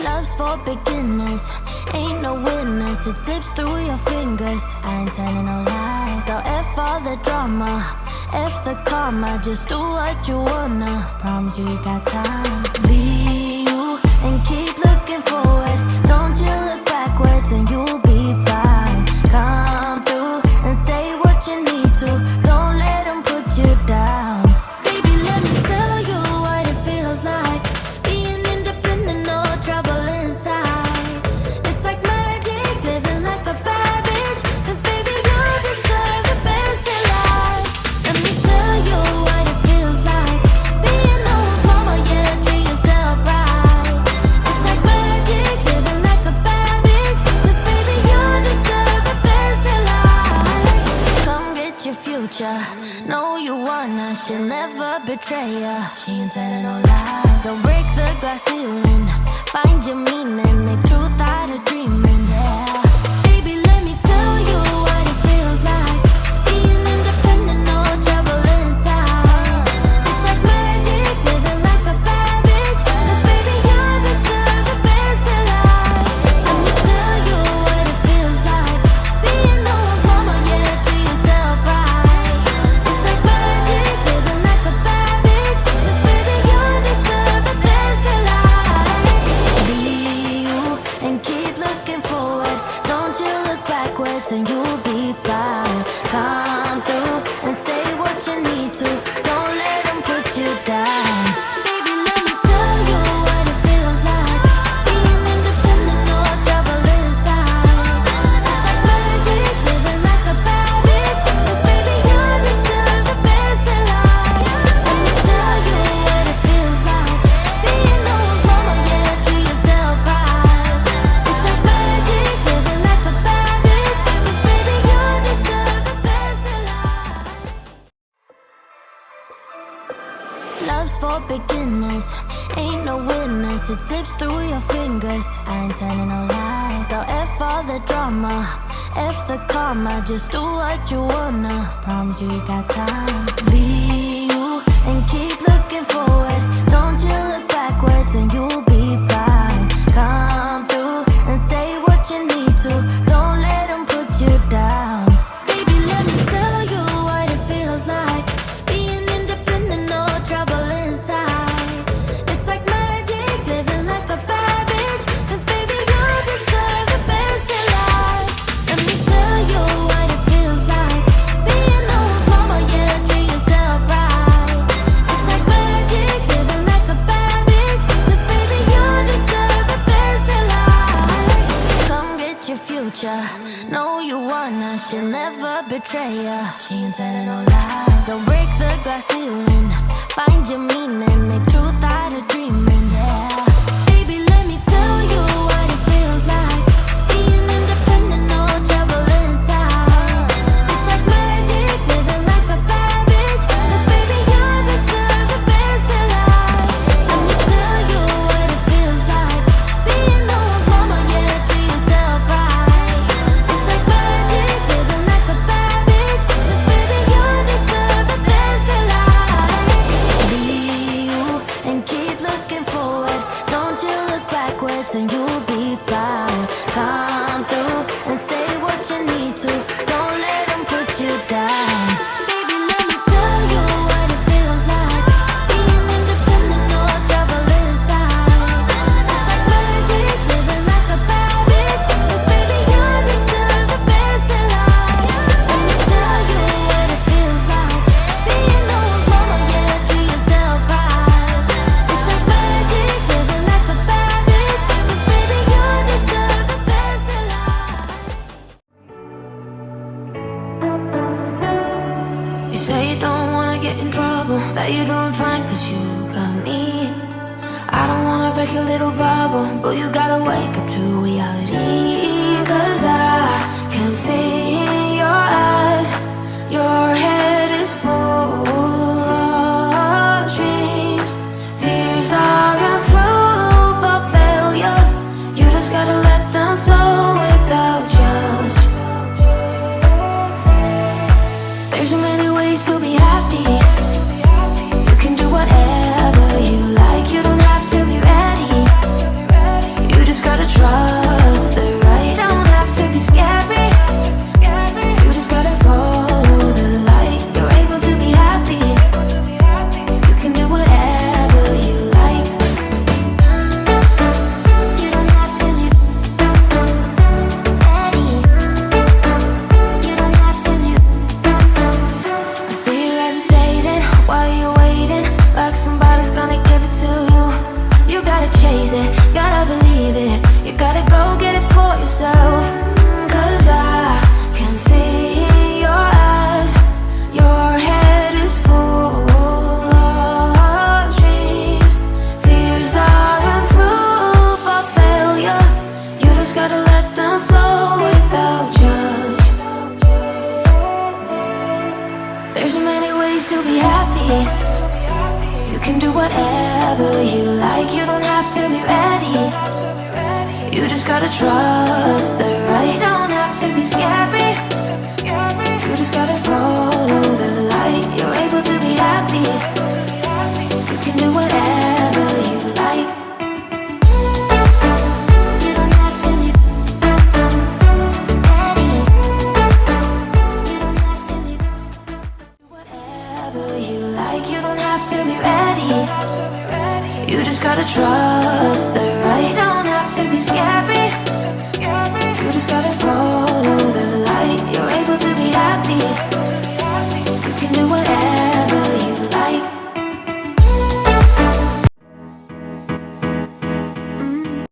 Love's for beginners, ain't no winners. It slips through your fingers, I ain't telling no lies. So F all the drama, F the karma. Just do what you wanna, promise you got time. Be you and keep looking forward. Don't you look backwards and you'll be fine. Come through and say what you need to. Don't let them put you down. Baby, let me tell you what it feels like. Being independent, no trouble inside. It's like magic, living like a bad bitch. Cause baby, you deserve the best in life. Let me tell you what it feels like. Being no one's mama, yeah, treat yourself right. It's like magic, living like a bad bitch. Cause baby, you deserve the best in life. Come get your future, know you wanna. She'll never betray ya, she ain't telling no lies. So break the glass ceiling, find your meaning, make truth out of dreaming, yeah. Baby, let me tell you what it feels like. Being independent, no trouble inside. It's like magic, living like a bad bitch. Cause baby, you deserve the best in life. Let me tell you what it feels like. Being no one's mama, yeah, treat yourself right. It's like magic, living like a bad bitch. Cause baby, you deserve the best in life. Be you and keep looking forward. Don't you look backwards and you'll be fine. Come through and say what you need to. Don't let them put you down. Baby, let me tell you what it feels like. Being independent, no trouble inside. It's like magic, living like a bad bitch. Cause baby, you deserve the best in life. Let me tell you what it feels like. Being no one's mama, yeah, treat yourself right. It's like magic, living like a bad bitch. Cause baby, you deserve the best in life. Love's for beginners, ain't no winners. It slips through your fingers, I ain't telling no lies. So F all the drama, F the karma. Just do what you wanna, promise you got time. Be you and keep looking forward. Don't you look backwards and you'll be fine. Come through and say what you need to. Don't let them put you down. Baby, let me tell you what it feels like. Being independent, no trouble inside. It's like magic, living like a bad bitch. Cause baby, you deserve the best in life. Let me tell you what it feels like. Being no one's mama, yeah, treat yourself right. It's like magic, living like a bad bitch. Cause baby, you deserve the best in life. Come get your future, know you wanna. She'll never betray ya, she ain't telling no lies. So break the glass ceiling, find your meaning, make truth out of dreaming, yeah. Baby, let me tell you what it feels like. Being independent, no trouble inside. It's like magic, living like a bad bitch. Cause baby, you deserve the best in life. Let me tell you what it feels like. Being no one's mama, yeah, treat yourself right. It's like magic, living like a bad bitch. Cause baby, you deserve the best in life. Be you and keep looking forward. Don't you look backwards and you'll be fine. Come through and say what you need to. Don't let them put you down. Baby, let me tell you what it feels like. Being independent, no trouble inside. It's like magic, living like a bad bitch. Cause baby, you deserve the best in life. Let me tell you what it feels like. Being no one's mama, yeah, treat yourself right. It's like magic, living like a bad bitch. Cause baby, you deserve the best in life. You say you don't wanna get in trouble, that you're doing fine cause you got me. I don't wanna break your little bubble, but you gotta wake up to reality. Cause I can see in your eyes, your head is full of dreams. Tears aren't proof of failure, you just gotta let them flow without judge. There's so many ways to be happy. You can do whatever you like, you don't have to be ready. You like. You don't have to be ready. You just gotta trust the right. Don't have to be scary. You just gotta follow the light. You're able to be happy. You can do whatever you like. You don't have to be ready. You don't have to be whatever you like. You don't have to be ready. You just gotta trust the right. Don't have to be scary.